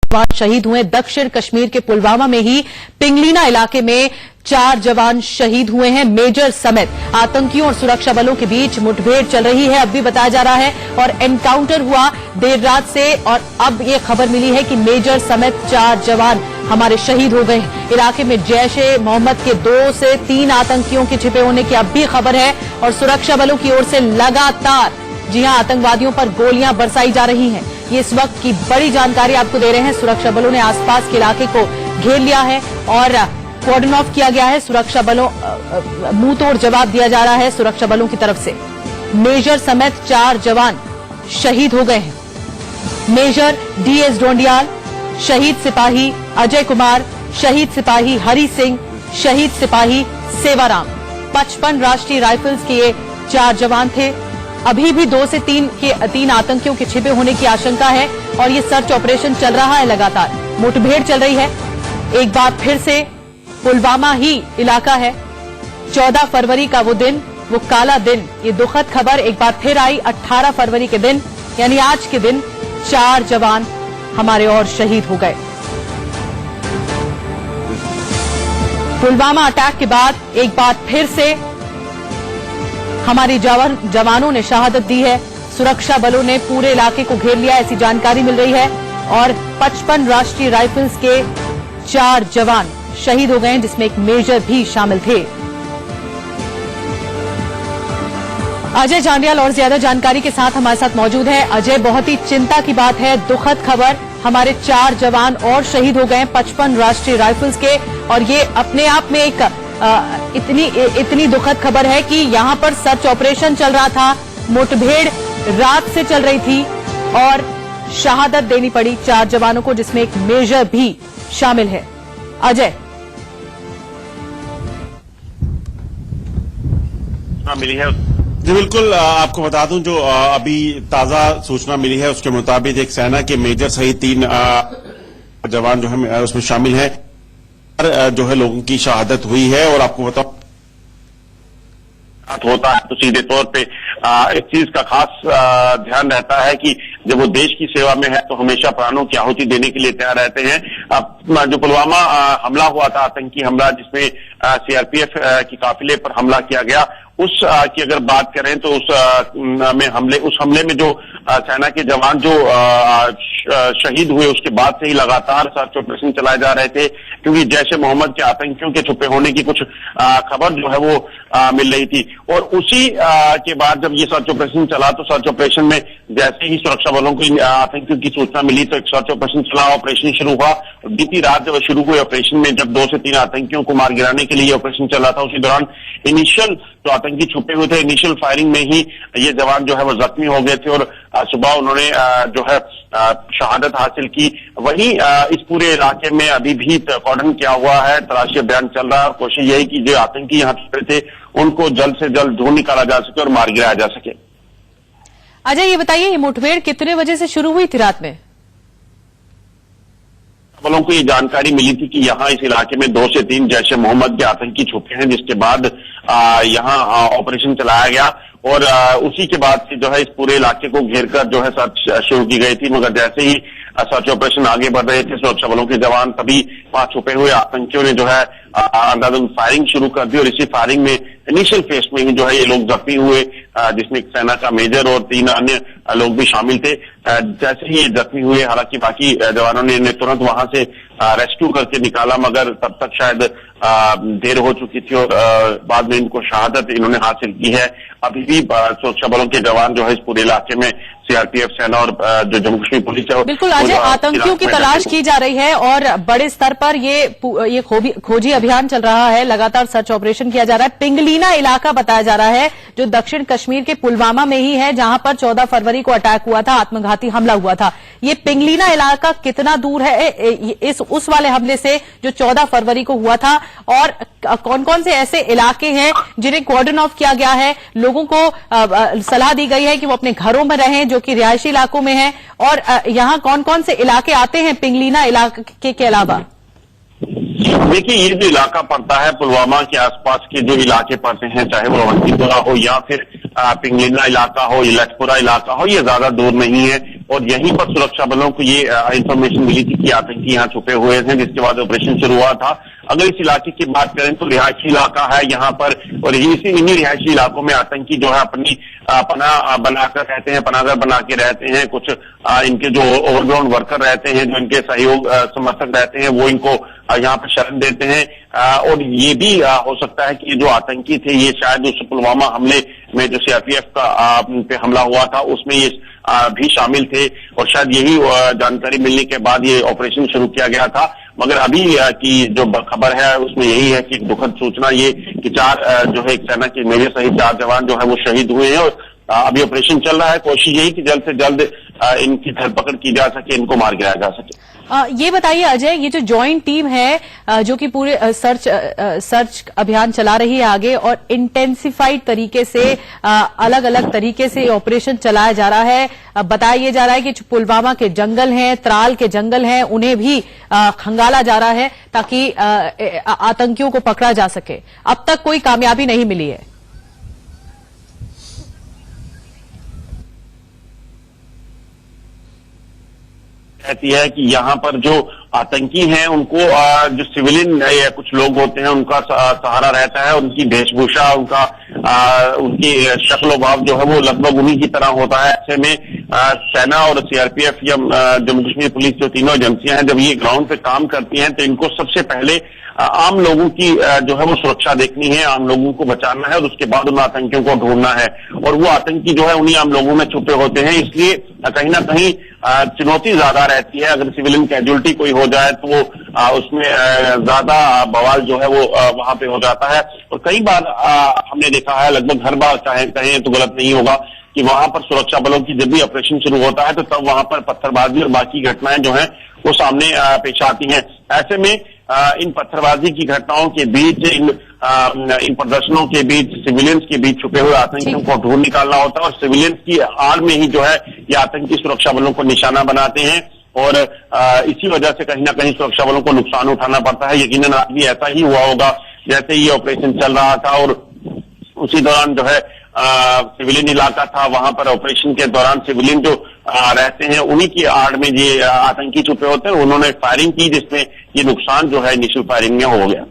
जवान शहीद हुए। दक्षिण कश्मीर के पुलवामा में ही पिंगलीना इलाके में 4 जवान शहीद हुए हैं। मेजर समेत आतंकियों और सुरक्षा बलों के बीच मुठभेड़ चल रही है, अब भी बताया जा रहा है, और एनकाउंटर हुआ देर रात से, और अब ये खबर मिली है कि मेजर समेत 4 जवान हमारे शहीद हो गए। इलाके में जैश-ए-मोहम्मद के 2 से 3 आतंकियों के छिपे होने की अब भी खबर है, और सुरक्षा बलों की ओर से लगातार जी हां आतंकवादियों पर गोलियां बरसाई जा रही हैं। ये इस वक्त की बड़ी जानकारी आपको दे रहे हैं। सुरक्षा बलों ने आसपास के इलाके को घेर लिया है और कॉर्डन ऑफ किया गया है। सुरक्षा बलों मुंह तोड़ जवाब दिया जा रहा है सुरक्षा बलों की तरफ से। मेजर समेत 4 जवान शहीद हो गए हैं। मेजर डीएस डोंडियाल, शहीद सिपाही अजय कुमार, शहीद सिपाही हरि सिंह, शहीद सिपाही सेवाराम। 55 राष्ट्रीय राइफल्स के ये 4 जवान थे। अभी भी 2 से 3 आतंकियों के छिपे होने की आशंका है, और ये सर्च ऑपरेशन चल रहा है, लगातार मुठभेड़ चल रही है। एक बार फिर से पुलवामा ही इलाका है। 14 फरवरी का वो दिन, वो काला दिन, ये दुखद खबर एक बार फिर आई। 18 फरवरी के दिन यानी आज के दिन 4 जवान हमारे और शहीद हो गए। पुलवामा अटैक के बाद एक बार फिर से हमारी जवानों ने शहादत दी है। सुरक्षा बलों ने पूरे इलाके को घेर लिया, ऐसी जानकारी मिल रही है, और 55 राष्ट्रीय राइफल्स के 4 जवान शहीद हो गए, जिसमें एक मेजर भी शामिल थे। अजय जांडियाल और ज्यादा जानकारी के साथ हमारे साथ मौजूद है। अजय, बहुत ही चिंता की बात है, दुखद खबर, हमारे 4 जवान और शहीद हो गए 55 राष्ट्रीय राइफल्स के, और ये अपने आप में एक इतनी दुखद खबर है कि यहां पर सर्च ऑपरेशन चल रहा था, मुठभेड़ रात से चल रही थी, और शहादत देनी पड़ी 4 जवानों को, जिसमें एक मेजर भी शामिल है। अजय, मिली है जी, बिल्कुल आपको बता दूं, जो अभी ताजा सूचना मिली है उसके मुताबिक एक सेना के मेजर सहित 3 जवान जो है उसमें शामिल हैं, जो है लोगों की शहादत हुई है। और आपको बताओ होता है तो सीधे तौर पे इस चीज का खास ध्यान रहता है कि जब वो देश की सेवा में है तो हमेशा प्राणों की आहुति देने के लिए तैयार रहते हैं। जो पुलवामा हमला हुआ था, आतंकी हमला, जिसमें सीआरपीएफ की काफिले पर हमला किया गया, उस की अगर बात करें तो उस हमले में जो सेना के जवान जो शहीद हुए, उसके बाद से ही लगातार सर्च ऑपरेशन चलाए जा रहे थे, क्योंकि जैश-ए-मोहम्मद के आतंकियों के छुपे होने की कुछ खबर जो है वो मिल रही थी। और उसी के बाद जब ये सर्च ऑपरेशन चला तो सर्च ऑपरेशन में जैसे ही सुरक्षा बलों को आतंकियों की सूचना मिली तो एक सर्च ऑपरेशन चला, ऑपरेशन शुरू हुआ। बीती रात जब शुरू हुए ऑपरेशन में, जब 2 से 3 आतंकियों को मार गिराने के लिए ऑपरेशन चला था, उसी दौरान इनिशियल जो आतंकी छुपे हुए थे, इनिशियल फायरिंग में ही ये जवान जो है वो जख्मी हो गए थे, और सुबह उन्होंने जो है शहादत हासिल की। वहीं इस पूरे इलाके में अभी भी कॉर्डन किया हुआ है, तलाशी अभियान चल रहा है। कोशिश यही कि जो आतंकी यहाँ छुपे थे उनको जल्द से जल्द ढूंढ निकाला जा सके और मार गिराया जा सके। अजय, ये बताइए, ये मुठभेड़ कितने बजे से शुरू हुई थी रात में? बलों को ये जानकारी मिली थी कि यहाँ इस इलाके में 2 से 3 जैश-ए-मोहम्मद के आतंकी छुपे हैं, जिसके बाद यहाँ ऑपरेशन चलाया गया, और उसी के बाद से जो है इस पूरे इलाके को घेरकर जो है सर्च शुरू की गई थी। मगर जैसे ही सर्च ऑपरेशन आगे बढ़ रहे थे सुरक्षा बलों के जवान, तभी वहां छुपे हुए आतंकियों ने जो है अंधाधुंध फायरिंग शुरू कर दी, और इसी फायरिंग में इनिशियल फेज में ही जो है ये लोग जख्मी हुए, जिसमें एक सेना का मेजर और 3 अन्य लोग भी शामिल थे। जैसे ही ये जख्मी हुए, हालांकि बाकी जवानों ने इन्हें तुरंत वहां से रेस्क्यू करके निकाला, मगर तब तक शायद देर हो चुकी थी, और बाद में इनको शहादत इन्होंने हासिल की है। अभी भी सुरक्षा बलों के जवान जो है इस पूरे इलाके में, सीआरपीएफ, सेना और जो जम्मू कश्मीर पुलिस है, बिल्कुल अजय, आतंकियों की तलाश की जा रही है, और बड़े स्तर पर ये खोजी अभियान चल रहा है, लगातार सर्च ऑपरेशन किया जा रहा है। पिंगलीना इलाका बताया जा रहा है, जो दक्षिण कश्मीर के पुलवामा में ही है, जहां पर 14 फरवरी को अटैक हुआ था, आत्मघाती हमला हुआ था। ये पिंगलीना इलाका कितना दूर है उस वाले हमले से जो 14 फरवरी को हुआ था, और कौन कौन से ऐसे इलाके हैं जिन्हें कॉर्डन ऑफ किया गया है? लोगों को सलाह दी गई है कि वो अपने घरों में रहें, जो कि रिहायशी इलाकों में है, और यहाँ कौन कौन से इलाके आते हैं पिंगलीना इलाके के अलावा? देखिए, ये जो इलाका पड़ता है पुलवामा के आसपास के जो इलाके पड़ते हैं, चाहे वो अवंतीपुरा हो या फिर पिंगलीना इलाका हो या लटपुरा इलाका हो, ये ज्यादा दूर नहीं है। और यहीं पर सुरक्षा बलों को ये इंफॉर्मेशन मिली थी कि आतंकी यहाँ छुपे हुए थे, जिसके बाद ऑपरेशन शुरू हुआ था। अगर इस इलाके की बात करें तो रिहायशी इलाका है यहाँ पर, और इन्हीं रिहायशी इलाकों में आतंकी जो है अपनी पनाह बनाकर रहते हैं, पनाहगाह बना के रहते हैं। कुछ इनके जो ओवरग्राउंड वर्कर रहते हैं, जो इनके सहयोग समर्थक रहते हैं, वो इनको यहाँ पर शरण देते हैं। और ये भी हो सकता है कि जो आतंकी थे ये शायद उस पुलवामा हमले में जो सीआरपीएफ का पे हमला हुआ था उसमें ये भी शामिल थे, और शायद यही जानकारी मिलने के बाद ये ऑपरेशन शुरू किया गया था। मगर अभी की जो खबर है उसमें यही है कि एक दुखद सूचना ये कि 4 जो है सेना के मेजर सहित 4 जवान जो है वो शहीद हुए हैं, और अभी ऑपरेशन चल रहा है। कोशिश यही कि जल्द से जल्द इनकी धरपकड़ की जा सके, इनको मार गिराया जा सके। ये बताइए अजय, ये जो जॉइंट टीम है जो कि पूरे सर्च अभियान चला रही है आगे, और इंटेंसिफाइड तरीके से अलग अलग तरीके से ऑपरेशन चलाया जा रहा है। बताया ये जा रहा है कि जो पुलवामा के जंगल हैं, त्राल के जंगल हैं, उन्हें भी खंगाला जा रहा है ताकि आतंकियों को पकड़ा जा सके। अब तक कोई कामयाबी नहीं मिली है। कहती है कि यहाँ पर जो आतंकी हैं उनको जो सिविलियन या कुछ लोग होते हैं उनका सहारा रहता है। उनकी वेशभूषा, उनकी शक्ल भाव जो है वो लगभग उन्हीं की तरह होता है। ऐसे में सेना और सीआरपीएफ या जम्मू कश्मीर पुलिस जो तीनों एजेंसियां हैं, जब ये ग्राउंड पे काम करती हैं तो इनको सबसे पहले आम लोगों की जो है वो सुरक्षा देखनी है, आम लोगों को बचाना है, और उसके बाद उन आतंकियों को ढूंढना है। और वो आतंकी जो है उन्हीं आम लोगों में छुपे होते हैं, इसलिए कहीं ना कहीं चुनौती ज्यादा रहती है। अगर सिविलियन कैजुअलिटी कोई हो जाए तो वो उसमें ज्यादा बवाल जो है वो वहां पे हो जाता है। और कई बार हमने देखा है, लगभग हर बार कहें तो गलत नहीं होगा, कि वहां पर सुरक्षा बलों की जब भी ऑपरेशन शुरू होता है तो तब वहां पर पत्थरबाजी और बाकी घटनाएं जो हैं वो सामने पेश आती हैं। ऐसे में इन पत्थरबाजी की घटनाओं के बीच, इन प्रदर्शनों के बीच सिविलियंस के बीच छुपे हुए आतंकियों को ढूंढ निकालना होता है, और सिविलियंस की आड़ में ही जो है ये आतंकी सुरक्षा बलों को निशाना बनाते हैं, और इसी वजह से कहीं ना कहीं सुरक्षा बलों को नुकसान उठाना पड़ता है। यकीनन आज भी ऐसा ही हुआ होगा, जैसे ये ऑपरेशन चल रहा था और उसी दौरान जो है सिविलियन इलाका था, वहां पर ऑपरेशन के दौरान सिविलियन जो रहते हैं उन्हीं की आड़ में ये आतंकी छुपे होते हैं। उन्होंने फायरिंग की, जिसमें ये नुकसान जो है इनिशियल फायरिंग में हो गया।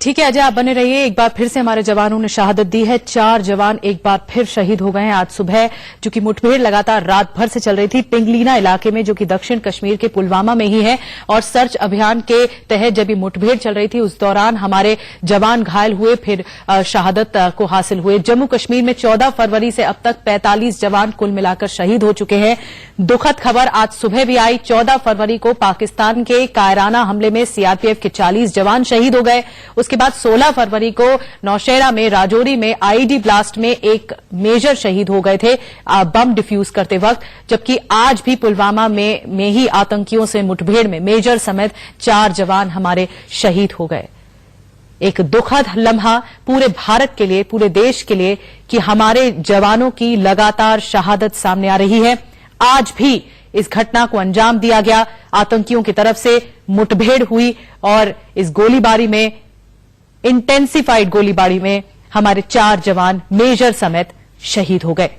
ठीक है अजय, आप बने रहिए। एक बार फिर से हमारे जवानों ने शहादत दी है। 4 जवान एक बार फिर शहीद हो गए हैं आज सुबह, जो कि मुठभेड़ लगातार रात भर से चल रही थी पिंगलीना इलाके में, जो कि दक्षिण कश्मीर के पुलवामा में ही है। और सर्च अभियान के तहत जब ये मुठभेड़ चल रही थी उस दौरान हमारे जवान घायल हुए, फिर शहादत को हासिल हुए। जम्मू कश्मीर में 14 फरवरी से अब तक 45 जवान कुल मिलाकर शहीद हो चुके हैं। दुखद खबर आज सुबह भी आई। 14 फरवरी को पाकिस्तान के कायराना हमले में सीआरपीएफ के 40 जवान शहीद हो गए। उसके बाद 16 फरवरी को नौशेरा में, राजौरी में आईईडी ब्लास्ट में एक मेजर शहीद हो गए थे बम डिफ्यूज करते वक्त। जबकि आज भी पुलवामा में ही आतंकियों से मुठभेड़ में मेजर समेत 4 जवान हमारे शहीद हो गए। एक दुखद लम्हा पूरे भारत के लिए, पूरे देश के लिए, कि हमारे जवानों की लगातार शहादत सामने आ रही है। आज भी इस घटना को अंजाम दिया गया, आतंकियों की तरफ से मुठभेड़ हुई, और इस गोलीबारी में, इंटेंसिफाइड गोलीबारी में हमारे 4 जवान मेजर समेत शहीद हो गए।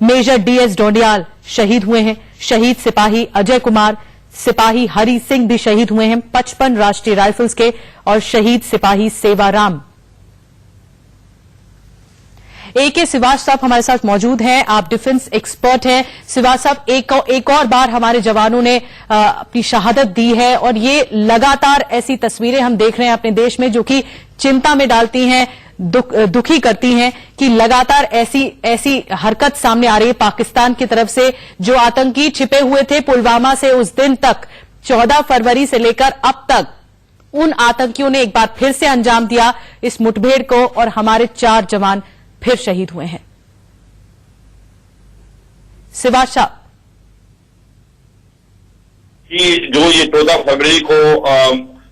मेजर डीएस डोंडियाल शहीद हुए हैं। शहीद सिपाही अजय कुमार, सिपाही हरि सिंह भी शहीद हुए हैं 55 राष्ट्रीय राइफल्स के, और शहीद सिपाही सेवाराम। एके सिवाज साहब हमारे साथ मौजूद हैं, आप डिफेंस एक्सपर्ट हैं। सिवाज साहब, एक और बार हमारे जवानों ने अपनी शहादत दी है, और ये लगातार ऐसी तस्वीरें हम देख रहे हैं अपने देश में जो कि चिंता में डालती हैं, दुखी करती हैं, कि लगातार ऐसी हरकत सामने आ रही है पाकिस्तान की तरफ से। जो आतंकी छिपे हुए थे पुलवामा से उस दिन तक, 14 फरवरी से लेकर अब तक, उन आतंकियों ने एक बार फिर से अंजाम दिया इस मुठभेड़ को, और हमारे 4 जवान फिर शहीद हुए हैं। सिवाज साहब, जो ये 14 फरवरी को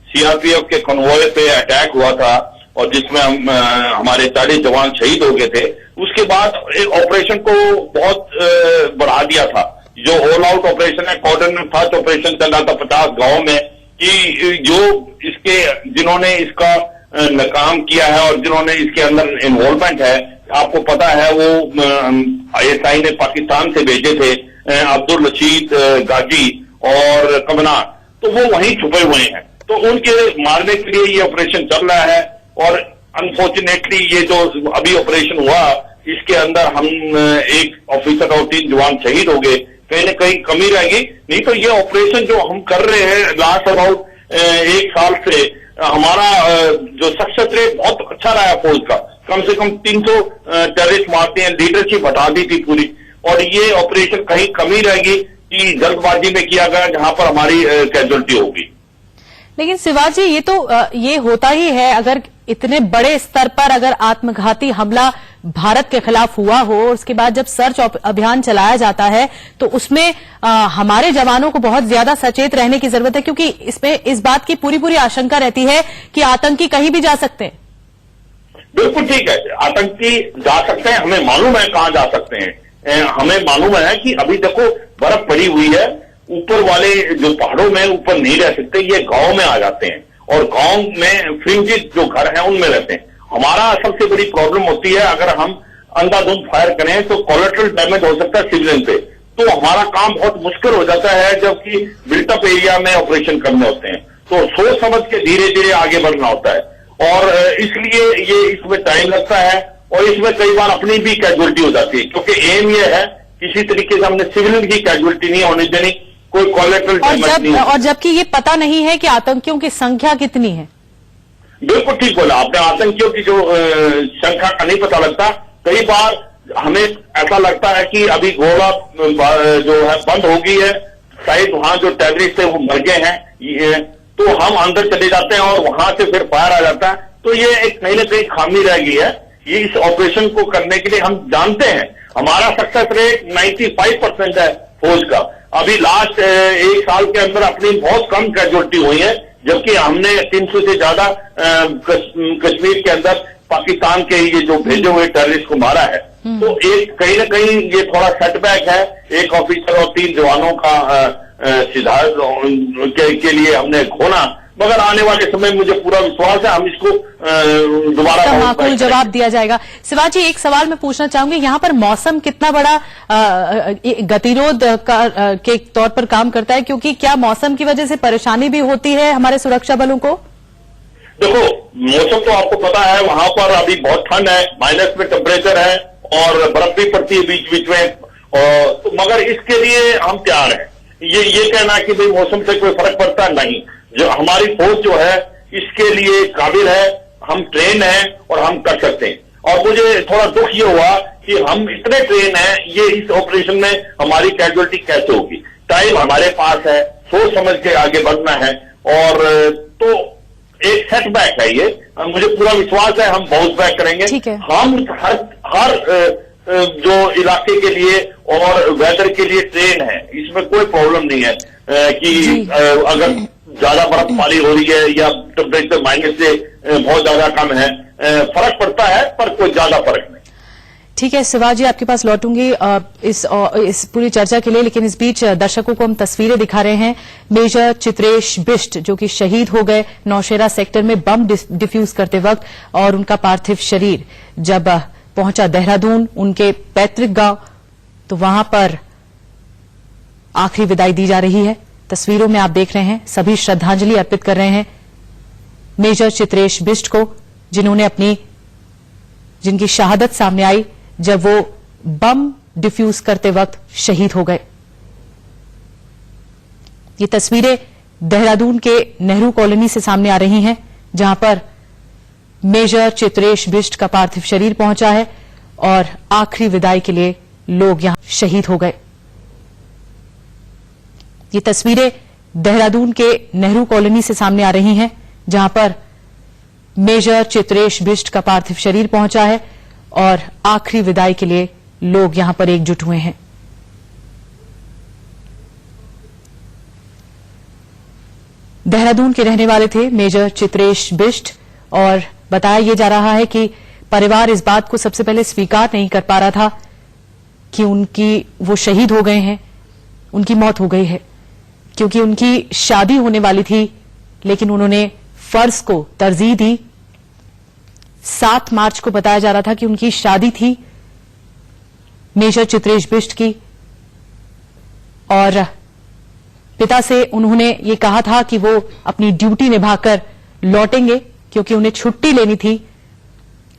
सीआरपीएफ के कन्वॉय पे अटैक हुआ था और जिसमें हमारे 40 जवान शहीद हो गए थे, उसके बाद एक ऑपरेशन को बहुत बढ़ा दिया था। जो ऑल आउट ऑपरेशन है, कॉर्डन फर्स्ट ऑपरेशन चल रहा था 50 गांव में, कि जो जिन्होंने इसका नाकाम किया है और जिन्होंने इसके अंदर इन्वॉल्वमेंट है, आपको पता है वो आईएसआई ने पाकिस्तान से भेजे थे अब्दुल रशीद गाजी और कमनार, तो वो वहीं छुपे हुए हैं। तो उनके मारने के लिए ये ऑपरेशन चल रहा है। और अनफॉर्चुनेटली ये जो अभी ऑपरेशन हुआ, इसके अंदर हम एक ऑफिसर और 3 जवान शहीद हो गए। कहीं ना कहीं कमी रहेगी, नहीं तो ये ऑपरेशन जो हम कर रहे हैं लास्ट अबाउट 1 साल से, हमारा जो सक्सेस रेट बहुत अच्छा रहा है फौज का। कम से कम 300 टेररिस्ट मारते हैं, लीडरशिप हटा दी थी पूरी। और ये ऑपरेशन कहीं कमी रहेगी कि जल्दबाजी में किया गया, जहां पर हमारी कैजुअलिटी होगी। लेकिन शिवाजी, ये तो ये होता ही है, अगर इतने बड़े स्तर पर अगर आत्मघाती हमला भारत के खिलाफ हुआ हो और उसके बाद जब सर्च अभियान चलाया जाता है तो उसमें हमारे जवानों को बहुत ज्यादा सचेत रहने की जरूरत है, क्योंकि इसमें इस बात की पूरी आशंका रहती है कि आतंकी कहीं भी जा सकते हैं। बिल्कुल ठीक है, आतंकी जा सकते हैं, हमें मालूम है कहां जा सकते हैं। हमें मालूम है कि अभी देखो बर्फ पड़ी हुई है, ऊपर वाले जो पहाड़ों में ऊपर नहीं रह सकते, ये गांव में आ जाते हैं और गांव में फ्रिंजेस जो घर हैं उनमें रहते हैं। हमारा सबसे बड़ी प्रॉब्लम होती है, अगर हम अंधाधुंध फायर करें तो कोलेटरल डैमेज हो सकता है सिविलियन पे, तो हमारा काम बहुत मुश्किल हो जाता है जबकि बिल्टअप एरिया में ऑपरेशन करने होते हैं। तो सोच समझ के धीरे धीरे आगे बढ़ना होता है और इसलिए ये इसमें टाइम लगता है और इसमें कई बार अपनी भी कैजुअलिटी हो जाती है, क्योंकि एम ये है किसी तरीके से हमने सिविलियन की कैजुअलिटी नहीं होने देनी, कोई कोलेटरल डैमेज नहीं। और जबकि ये पता नहीं है कि आतंकियों की संख्या कितनी है। बिल्कुल ठीक बोला आपने, आतंकियों की जो संख्या का नहीं पता लगता। कई बार हमें ऐसा लगता है कि अभी गोला जो है बंद हो गई है, शायद वहां जो टेररिस्ट है वो मर गए हैं, तो हम अंदर चले जाते हैं और वहां से फिर फायर आ जाता है। तो ये एक कहीं ना कहीं खामी रह गई है। ये इस ऑपरेशन को करने के लिए हम जानते हैं हमारा सक्सेस रेट 95% है फौज का। अभी लास्ट 1 साल के अंदर अपनी बहुत कम कैजुअलिटी हुई है, जबकि हमने 300 से ज्यादा कश्मीर के अंदर पाकिस्तान के ये जो भेजे हुए टेररिस्ट को मारा है। तो एक कहीं ना कहीं ये थोड़ा सेटबैक है, एक ऑफिसर और 3 जवानों का सिद्धार्थ के लिए हमने खोना, मगर आने वाले समय मुझे पूरा विश्वास है हम इसको दोबारा माकूल जवाब दिया जाएगा। शिवाजी, एक सवाल मैं पूछना चाहूंगी, यहाँ पर मौसम कितना बड़ा गतिरोध के तौर पर काम करता है, क्योंकि क्या मौसम की वजह से परेशानी भी होती है हमारे सुरक्षा बलों को? देखो मौसम तो आपको पता है, वहां पर अभी बहुत ठंड है, माइनस में टेम्परेचर है और बर्फ भी पड़ती है बीच बीच में, तो मगर इसके लिए हम तैयार हैं। ये कहना कि भाई मौसम से कोई फर्क पड़ता नहीं, जो हमारी फौज जो है इसके लिए काबिल है, हम ट्रेन हैं और हम कर सकते हैं। और मुझे थोड़ा दुख ये हुआ कि हम इतने ट्रेन हैं, ये इस ऑपरेशन में हमारी कैजुअलिटी कैसे होगी। टाइम हमारे पास है, सोच समझ के आगे बढ़ना है और तो एक सेटबैक है ये, मुझे पूरा विश्वास है हम बाउंस बैक करेंगे। हम हर जो इलाके के लिए और वेदर के लिए ट्रेन है, इसमें कोई प्रॉब्लम नहीं है कि अगर ज्यादा बर्फबारी हो रही है या टेम्परेचर माइनस से बहुत ज्यादा कम है, फर्क पड़ता है पर कोई ज्यादा फर्क नहीं। ठीक है शिवाजी, आपके पास लौटूंगी इस पूरी चर्चा के लिए, लेकिन इस बीच दर्शकों को हम तस्वीरें दिखा रहे हैं। मेजर चित्रेश बिष्ट जो कि शहीद हो गए नौशेरा सेक्टर में बम डिफ्यूज करते वक्त, और उनका पार्थिव शरीर जब पहुंचा देहरादून उनके पैतृक गांव, तो वहां पर आखिरी विदाई दी जा रही है। तस्वीरों में आप देख रहे हैं सभी श्रद्धांजलि अर्पित कर रहे हैं मेजर चित्रेश बिष्ट को, जिनकी शहादत सामने आई जब वो बम डिफ्यूज करते वक्त शहीद हो गए। ये तस्वीरें देहरादून के नेहरू कॉलोनी से सामने आ रही हैं, जहां पर मेजर चित्रेश बिष्ट का पार्थिव शरीर पहुंचा है और आखिरी विदाई के लिए लोग यहां शहीद हो गए। ये तस्वीरें देहरादून के नेहरू कॉलोनी से सामने आ रही हैं, जहां पर मेजर चित्रेश बिष्ट का पार्थिव शरीर पहुंचा है और आखिरी विदाई के लिए लोग यहां पर एकजुट हुए हैं। देहरादून के रहने वाले थे मेजर चित्रेश बिष्ट, और बताया यह जा रहा है कि परिवार इस बात को सबसे पहले स्वीकार नहीं कर पा रहा था कि वो शहीद हो गए हैं, उनकी मौत हो गई है, क्योंकि उनकी शादी होने वाली थी, लेकिन उन्होंने फर्ज को तरजीह दी। 7 मार्च को बताया जा रहा था कि उनकी शादी थी मेजर चित्रेश बिष्ट की, और पिता से उन्होंने ये कहा था कि वो अपनी ड्यूटी निभाकर लौटेंगे क्योंकि उन्हें छुट्टी लेनी थी,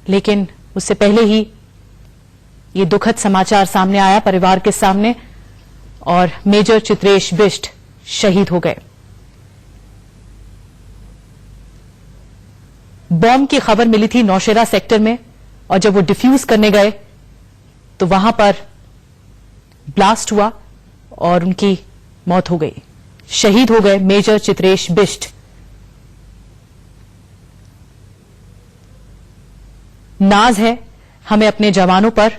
लेकिन उससे पहले ही ये दुखद समाचार सामने आया परिवार के सामने और मेजर चित्रेश बिष्ट शहीद हो गए। बॉम्ब की खबर मिली थी नौशेरा सेक्टर में और जब वो डिफ्यूज करने गए तो वहां पर ब्लास्ट हुआ और उनकी मौत हो गई। शहीद हो गए मेजर चित्रेश बिष्ट। नाज है हमें अपने जवानों पर।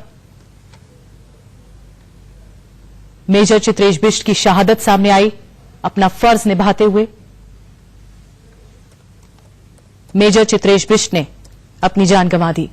मेजर चित्रेश बिष्ट की शहादत सामने आई अपना फर्ज निभाते हुए। मेजर चित्रेश बिष्ट ने अपनी जान गंवा दी।